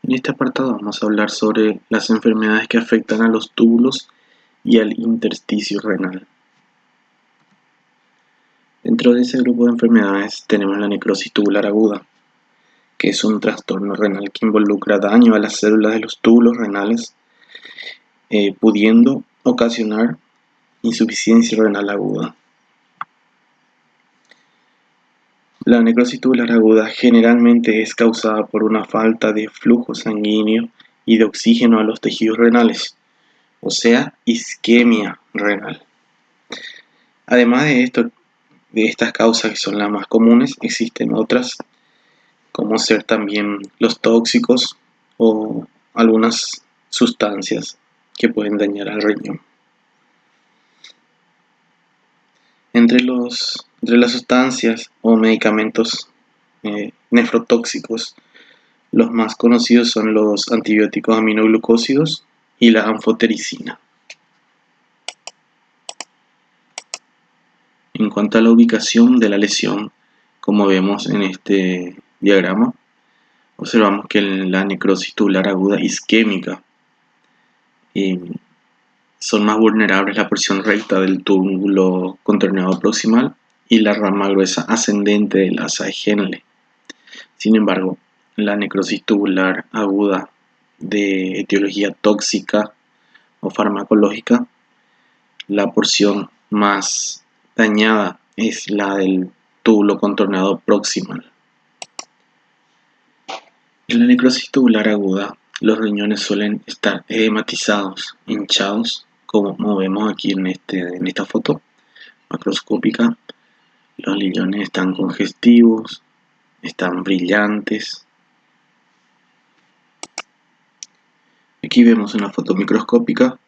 En este apartado vamos a hablar sobre las enfermedades que afectan a los túbulos y al intersticio renal. Dentro de ese grupo de enfermedades tenemos la necrosis tubular aguda, que es un trastorno renal que involucra daño a las células de los túbulos renales, pudiendo ocasionar insuficiencia renal aguda. La necrosis tubular aguda generalmente es causada por una falta de flujo sanguíneo y de oxígeno a los tejidos renales, o sea, isquemia renal. Además de estas causas que son las más comunes, existen otras, como ser también los tóxicos o algunas sustancias que pueden dañar al riñón. Entre las sustancias o medicamentos nefrotóxicos, los más conocidos son los antibióticos aminoglucósidos y la anfotericina. En cuanto a la ubicación de la lesión, como vemos en este diagrama, observamos que la necrosis tubular aguda isquémica son más vulnerables la porción recta del túbulo contorneado proximal y la rama gruesa ascendente del asa Henle. Sin embargo, la necrosis tubular aguda de etiología tóxica o farmacológica, la porción más dañada es la del túbulo contorneado proximal. En la necrosis tubular aguda, los riñones suelen estar edematizados, hinchados, como vemos aquí en esta foto macroscópica. Los riñones están congestivos, están brillantes. Aquí vemos una foto microscópica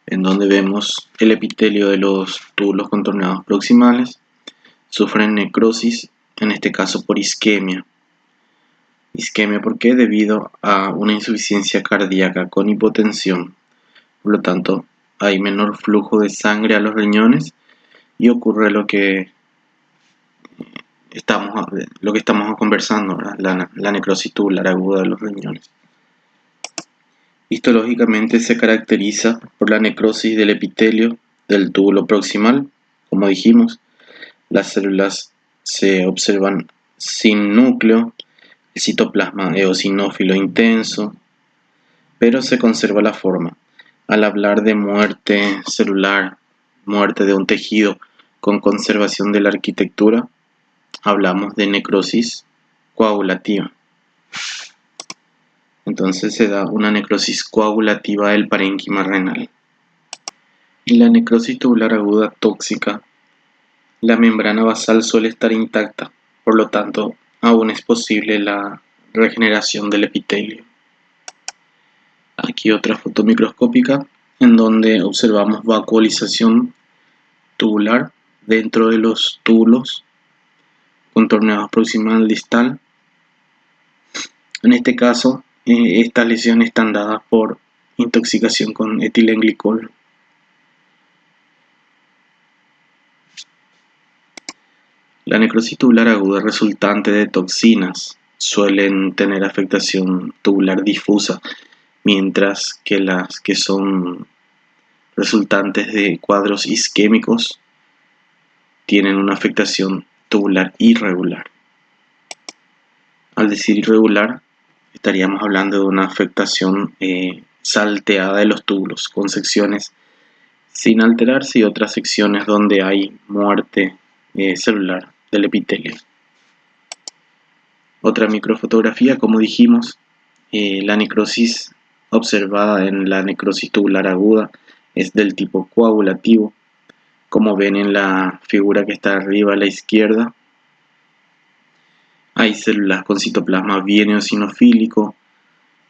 en donde vemos el epitelio de los túbulos contorneados proximales. Sufren necrosis, en este caso por isquemia. Isquemia, ¿por qué? Debido a una insuficiencia cardíaca con hipotensión. Por lo tanto, hay menor flujo de sangre a los riñones y ocurre lo que estamos conversando, ¿verdad? La necrosis tubular aguda de los riñones. Histológicamente se caracteriza por la necrosis del epitelio del túbulo proximal. Como dijimos, las células se observan sin núcleo, el citoplasma eosinófilo intenso, pero se conserva la forma. Al hablar de muerte celular, muerte de un tejido con conservación de la arquitectura, hablamos de necrosis coagulativa. Entonces se da una necrosis coagulativa del parénquima renal. En la necrosis tubular aguda tóxica, la membrana basal suele estar intacta, por lo tanto, aún es posible la regeneración del epitelio. Aquí otra foto microscópica en donde observamos vacuolización tubular dentro de los túbulos contorneados proximal distal. En este caso, estas lesiones están dadas por intoxicación con etilenglicol. La necrosis tubular aguda resultante de toxinas suelen tener afectación tubular difusa, mientras que las que son resultantes de cuadros isquémicos tienen una afectación tubular irregular. Al decir irregular, estaríamos hablando de una afectación salteada de los túbulos, con secciones sin alterarse y otras secciones donde hay muerte celular del epitelio. Otra microfotografía, como dijimos, la necrosis observada en la necrosis tubular aguda es del tipo coagulativo, como ven en la figura que está arriba a la izquierda. Hay células con citoplasma bien eosinofílico,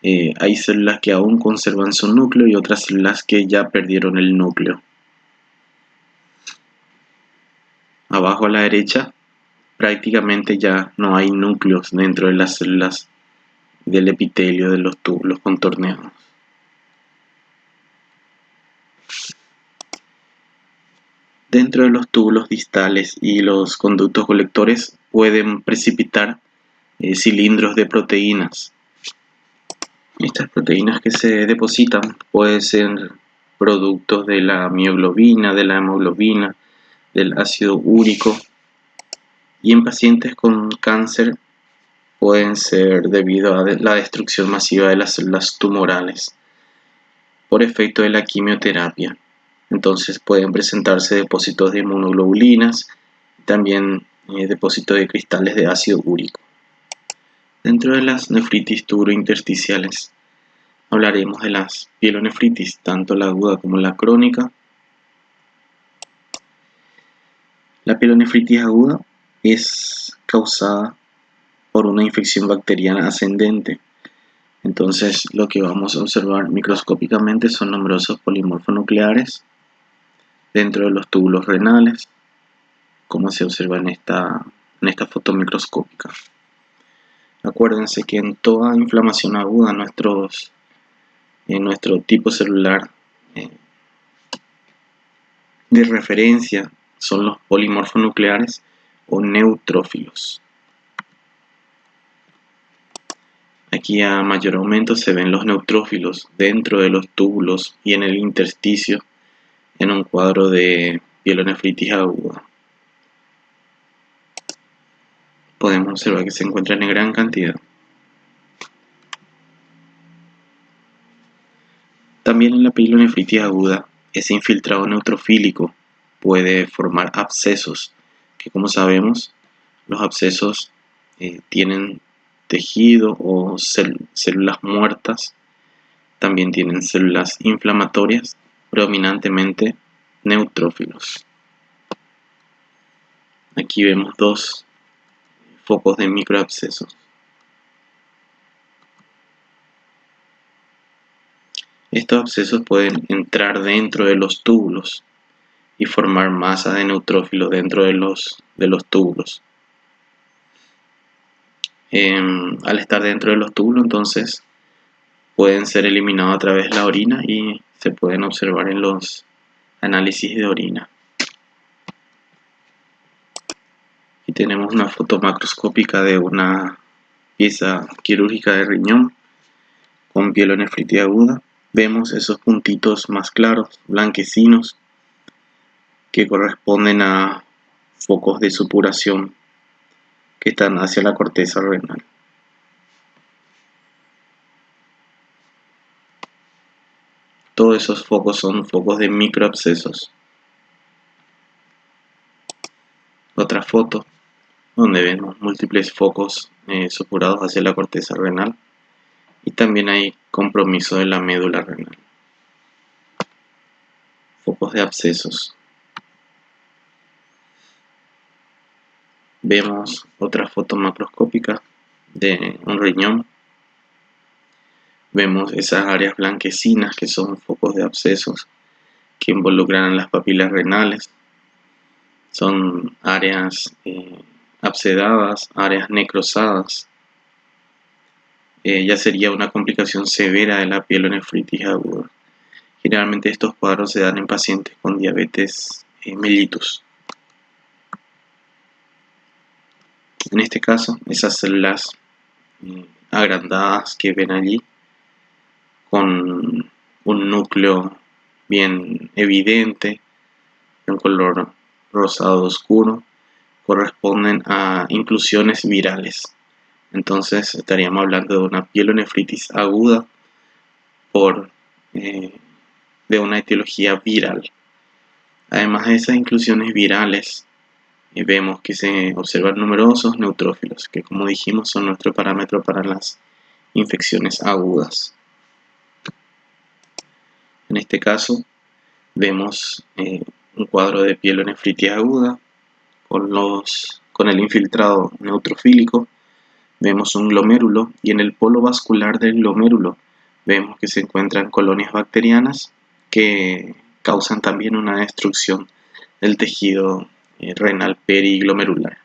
hay células que aún conservan su núcleo y otras células que ya perdieron el núcleo. Abajo a la derecha, prácticamente ya no hay núcleos dentro de las células del epitelio de los túbulos contorneados. Dentro de los túbulos distales y los conductos colectores pueden precipitar cilindros de proteínas. Estas proteínas que se depositan pueden ser productos de la mioglobina, de la hemoglobina, del ácido úrico, y en pacientes con cáncer pueden ser debido a la destrucción masiva de las células tumorales por efecto de la quimioterapia. Entonces pueden presentarse depósitos de inmunoglobulinas, también depósitos de cristales de ácido úrico. Dentro de las nefritis tubulointersticiales hablaremos de las pielonefritis, tanto la aguda como la crónica. La pielonefritis aguda es causada por una infección bacteriana ascendente. Entonces lo que vamos a observar microscópicamente son numerosos polimorfonucleares dentro de los túbulos renales, como se observa en esta foto microscópica. Acuérdense que en toda inflamación aguda nuestro tipo celular de referencia son los polimorfonucleares o neutrófilos. Aquí a mayor aumento se ven los neutrófilos dentro de los túbulos y en el intersticio en un cuadro de pielonefritis aguda. Podemos observar que se encuentran en gran cantidad. También en la pielonefritis aguda, ese infiltrado neutrofílico puede formar abscesos, que como sabemos, los abscesos tienen tejido o células muertas, también tienen células inflamatorias, predominantemente neutrófilos. Aquí vemos dos focos de microabscesos. Estos abscesos pueden entrar dentro de los túbulos y formar masa de neutrófilos dentro de los túbulos. Al estar dentro de los túbulos, entonces pueden ser eliminados a través de la orina y se pueden observar en los análisis de orina. Aquí tenemos una foto macroscópica de una pieza quirúrgica de riñón con pielonefritis aguda. Vemos esos puntitos más claros, blanquecinos, que corresponden a focos de supuración que están hacia la corteza renal. Todos esos focos son focos de microabscesos. Otra foto donde vemos múltiples focos supurados hacia la corteza renal y también hay compromiso de la médula renal. Focos de abscesos. Vemos otra foto macroscópica de un riñón. Vemos esas áreas blanquecinas que son focos de abscesos que involucran a las papilas renales. Son áreas abscedadas, áreas necrosadas. Ya sería una complicación severa de la pielonefritis aguda. Generalmente estos cuadros se dan en pacientes con diabetes mellitus. En este caso, esas células agrandadas que ven allí, con un núcleo bien evidente, de un color rosado oscuro, corresponden a inclusiones virales. Entonces estaríamos hablando de una pielonefritis aguda de una etiología viral. Además de esas inclusiones virales, vemos que se observan numerosos neutrófilos, que como dijimos son nuestro parámetro para las infecciones agudas. En este caso vemos un cuadro de pielonefritis aguda con el infiltrado neutrofílico. Vemos un glomérulo y en el polo vascular del glomérulo vemos que se encuentran colonias bacterianas que causan también una destrucción del tejido renal periglomerular.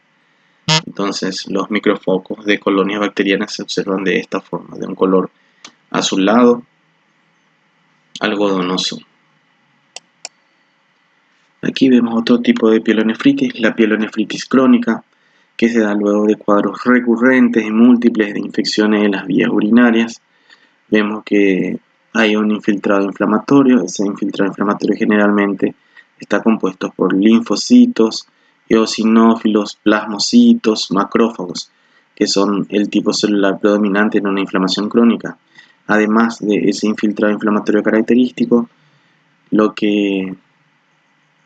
Entonces los microfocos de colonias bacterianas se observan de esta forma, de un color azulado, algodonoso. Aquí vemos otro tipo de pielonefritis, la pielonefritis crónica, que se da luego de cuadros recurrentes y múltiples de infecciones de las vías urinarias. vemos que hay un infiltrado inflamatorio. Ese infiltrado inflamatorio generalmente está compuesto por linfocitos, eosinófilos, plasmocitos, macrófagos, que son el tipo celular predominante en una inflamación crónica. Además de ese infiltrado inflamatorio característico, lo que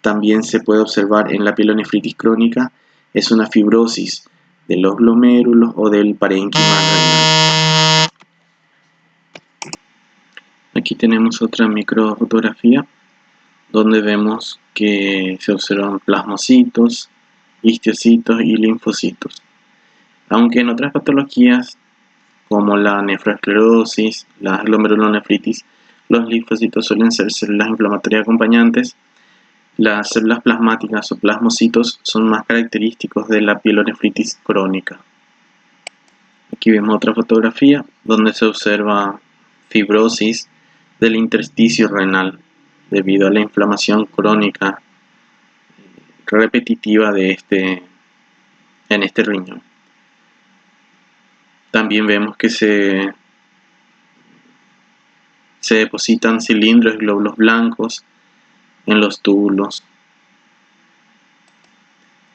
también se puede observar en la pielonefritis crónica es una fibrosis de los glomérulos o del parénquima renal. Aquí tenemos otra microfotografía donde vemos que se observan plasmocitos, histocitos y linfocitos. Aunque en otras patologías como la nefroesclerosis, la glomerulonefritis, los linfocitos suelen ser células inflamatorias acompañantes. Las células plasmáticas o plasmocitos son más característicos de la pielonefritis crónica. Aquí vemos otra fotografía donde se observa fibrosis del intersticio renal debido a la inflamación crónica repetitiva en este riñón. También vemos que se depositan cilindros y glóbulos blancos en los túbulos.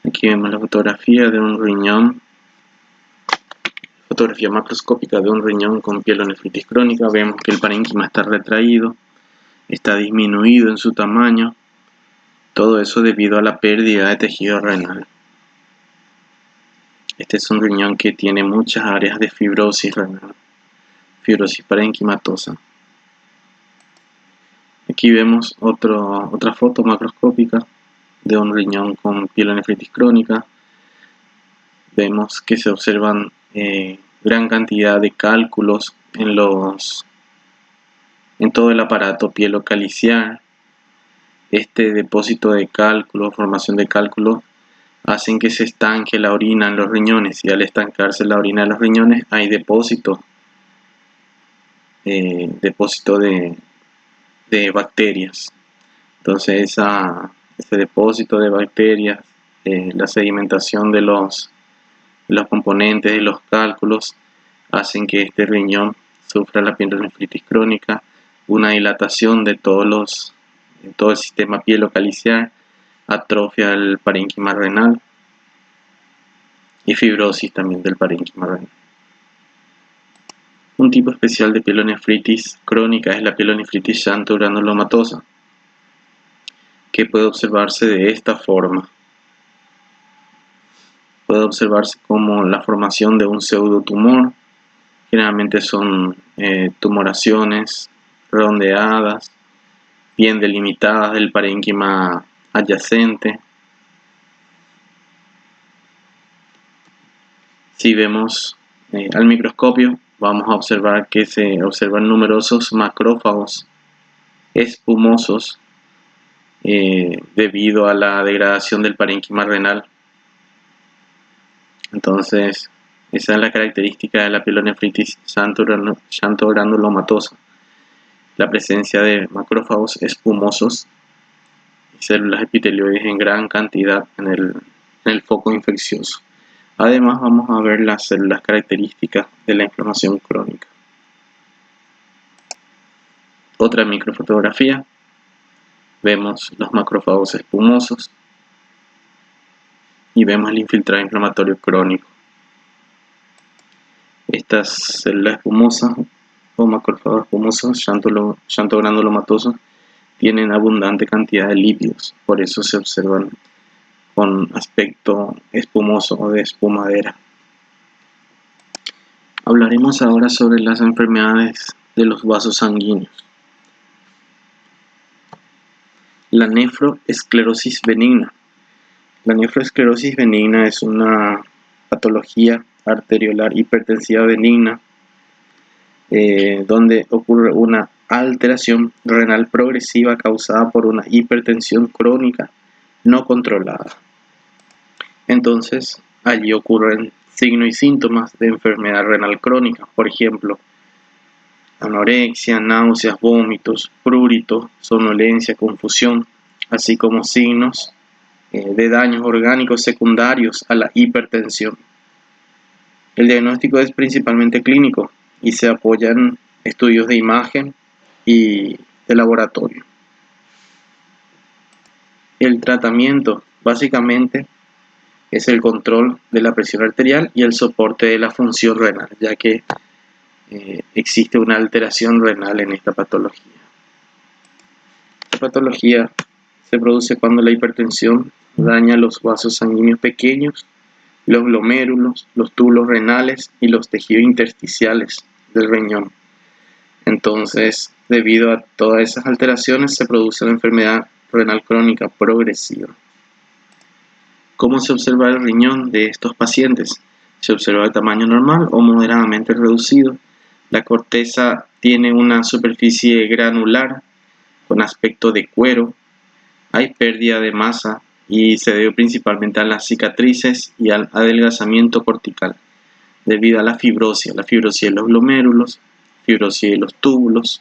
Aquí vemos la fotografía de un riñón, fotografía macroscópica de un riñón con pielonefritis crónica. Vemos que el parénquima está retraído, está disminuido en su tamaño, todo eso debido a la pérdida de tejido renal. Este es un riñón que tiene muchas áreas de fibrosis renal, fibrosis parenquimatosa. Aquí vemos otra foto macroscópica de un riñón con pielonefritis crónica. Vemos que se observan gran cantidad de cálculos en todo el aparato pielocaliciar. Este depósito de cálculo, formación de cálculo, hacen que se estanque la orina en los riñones, y al estancarse la orina en los riñones hay depósito de bacterias. Entonces ese depósito de bacterias, la sedimentación de los componentes de los cálculos, hacen que este riñón sufra la pielonefritis crónica, una dilatación de todo el sistema pielocaliciar, atrofia del parénquima renal y fibrosis también del parénquima renal. Un tipo especial de pielonefritis crónica es la pielonefritis xantogranulomatosa, que puede observarse de esta forma. Puede observarse como la formación de un pseudotumor. Generalmente son tumoraciones redondeadas, bien delimitadas del parénquima adyacente. Si vemos al microscopio, vamos a observar que se observan numerosos macrófagos espumosos debido a la degradación del parénquima renal. Entonces, esa es la característica de la pielonefritis xantogranulomatosa, la presencia de macrófagos espumosos y células epitelioides en gran cantidad en el foco infeccioso. Además, vamos a ver las células características de la inflamación crónica. Otra microfotografía. Vemos los macrófagos espumosos y vemos el infiltrado inflamatorio crónico. Estas células espumosas o macrófagos espumosos xantogranulomatosos tienen abundante cantidad de lípidos, por eso se observan con aspecto espumoso o de espumadera. Hablaremos ahora sobre las enfermedades de los vasos sanguíneos. La nefroesclerosis benigna. La nefroesclerosis benigna es una patología arteriolar hipertensiva benigna donde ocurre una alteración renal progresiva causada por una hipertensión crónica no controlada. Entonces, allí ocurren signos y síntomas de enfermedad renal crónica, por ejemplo, anorexia, náuseas, vómitos, prurito, somnolencia, confusión, así como signos de daños orgánicos secundarios a la hipertensión. El diagnóstico es principalmente clínico y se apoya en estudios de imagen y de laboratorio. El tratamiento básicamente es el control de la presión arterial y el soporte de la función renal, ya que existe una alteración renal en esta patología. Esta patología se produce cuando la hipertensión daña los vasos sanguíneos pequeños, los glomérulos, los túbulos renales y los tejidos intersticiales del riñón. Entonces, debido a todas esas alteraciones, se produce una enfermedad renal crónica progresiva. ¿Cómo se observa el riñón de estos pacientes? Se observa de tamaño normal o moderadamente reducido. La corteza tiene una superficie granular con aspecto de cuero. Hay pérdida de masa y se debe principalmente a las cicatrices y al adelgazamiento cortical, debido a la fibrosis de los glomérulos, fibrosis de los túbulos.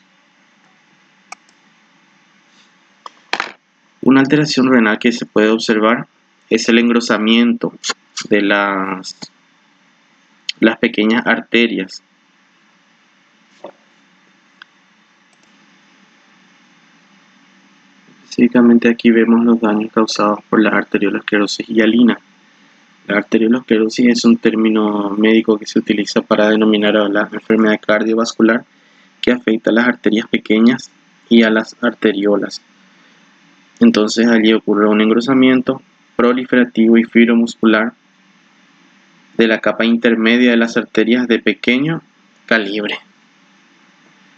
Una alteración renal que se puede observar es el engrosamiento de las pequeñas arterias. Específicamente aquí vemos los daños causados por la arteriolosclerosis hialina. La arteriolosclerosis es un término médico que se utiliza para denominar a la enfermedad cardiovascular que afecta a las arterias pequeñas y a las arteriolas. Entonces allí ocurre un engrosamiento proliferativo y fibromuscular de la capa intermedia de las arterias de pequeño calibre.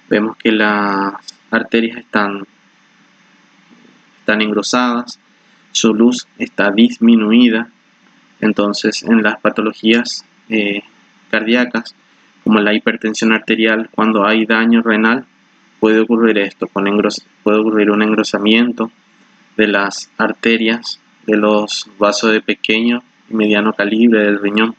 Vemos que las arterias están engrosadas, su luz está disminuida. Entonces en las patologías cardíacas, como la hipertensión arterial, cuando hay daño renal, puede ocurrir esto, puede ocurrir un engrosamiento de las arterias de los vasos de pequeño y mediano calibre del riñón.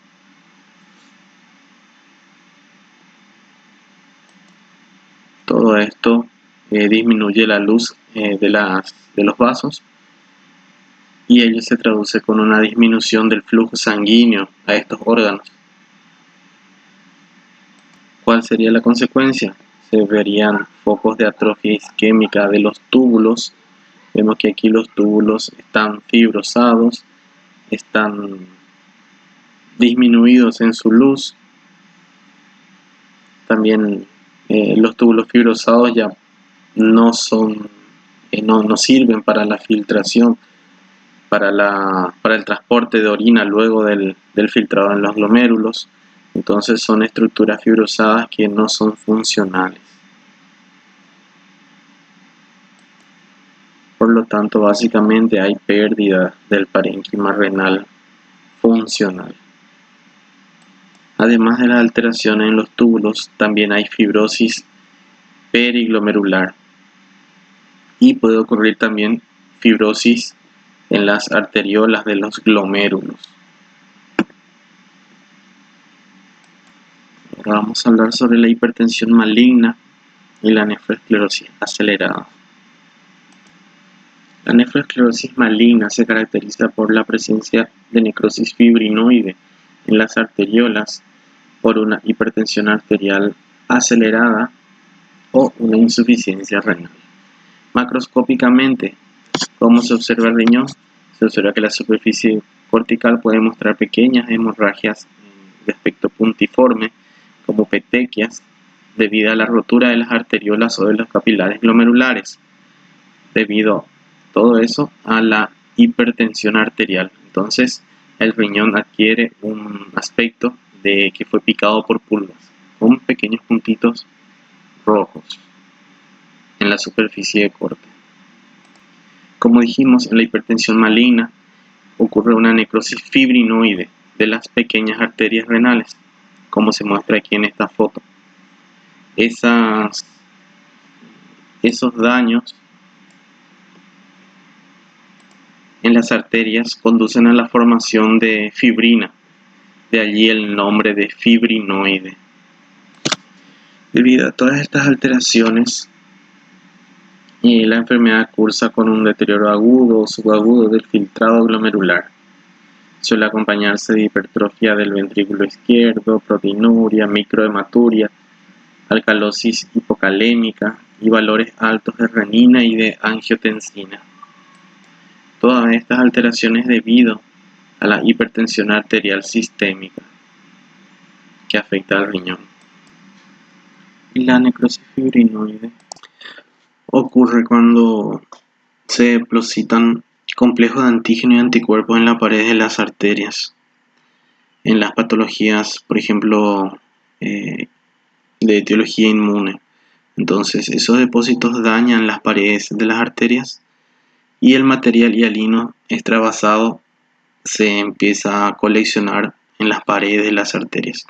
Todo esto disminuye la luz de los vasos y ello se traduce con una disminución del flujo sanguíneo a estos órganos. ¿Cuál sería la consecuencia? Se verían focos de atrofia isquémica de los túbulos. Vemos que aquí los túbulos están fibrosados, están disminuidos en su luz. También los túbulos fibrosados ya no sirven para la filtración, para el transporte de orina luego del filtrado en los glomérulos. Entonces son estructuras fibrosadas que no son funcionales. Por lo tanto, básicamente hay pérdida del parénquima renal funcional. Además de las alteraciones en los túbulos, también hay fibrosis periglomerular y puede ocurrir también fibrosis en las arteriolas de los glomérulos. Ahora vamos a hablar sobre la hipertensión maligna y la nefroesclerosis acelerada. La nefroesclerosis maligna se caracteriza por la presencia de necrosis fibrinoide en las arteriolas por una hipertensión arterial acelerada o una insuficiencia renal. Macroscópicamente, ¿cómo se observa el riñón? Se observa que la superficie cortical puede mostrar pequeñas hemorragias de aspecto puntiforme, como petequias, debido a la rotura de las arteriolas o de los capilares glomerulares, debido todo eso a la hipertensión arterial. Entonces el riñón adquiere un aspecto de que fue picado por pulgas, con pequeños puntitos rojos en la superficie de corte. Como dijimos, en la hipertensión maligna ocurre una necrosis fibrinoide de las pequeñas arterias renales, como se muestra aquí en esta foto. Esos daños en las arterias conducen a la formación de fibrina, de allí el nombre de fibrinoide. Debido a todas estas alteraciones, la enfermedad cursa con un deterioro agudo o subagudo del filtrado glomerular. Suele acompañarse de hipertrofia del ventrículo izquierdo, proteinuria, microhematuria, alcalosis hipocalémica y valores altos de renina y de angiotensina. Todas estas alteraciones debido a la hipertensión arterial sistémica que afecta al riñón. La necrosis fibrinoide ocurre cuando se depositan complejos de antígeno y anticuerpos en la pared de las arterias. En las patologías, por ejemplo, de etiología inmune. Entonces, esos depósitos dañan las paredes de las arterias y el material hialino extravasado se empieza a coleccionar en las paredes de las arterias.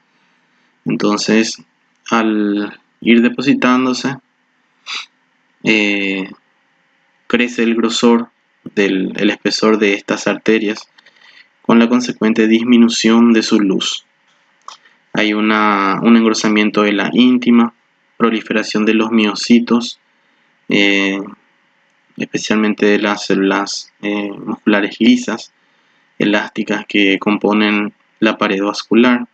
Entonces, al ir depositándose, crece el grosor el espesor de estas arterias con la consecuente disminución de su luz. Hay un engrosamiento de la íntima, proliferación de los miocitos, especialmente de las células musculares lisas, elásticas que componen la pared vascular.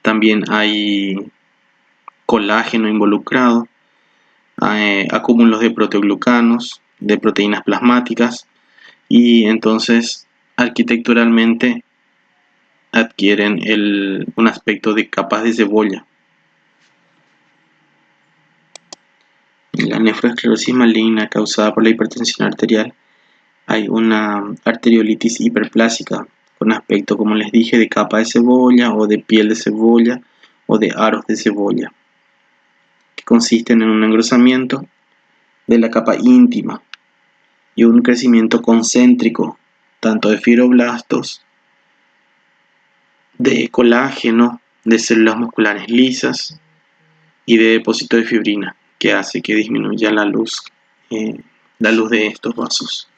También hay colágeno involucrado, acúmulos de proteoglucanos, de proteínas plasmáticas, y entonces arquitecturalmente adquieren un aspecto de capas de cebolla. En la nefroesclerosis maligna causada por la hipertensión arterial hay una arteriolitis hiperplásica con aspecto, como les dije, de capa de cebolla o de piel de cebolla o de aros de cebolla, que consisten en un engrosamiento de la capa íntima y un crecimiento concéntrico tanto de fibroblastos, de colágeno, de células musculares lisas y de depósito de fibrina, que hace que disminuya la luz de estos vasos.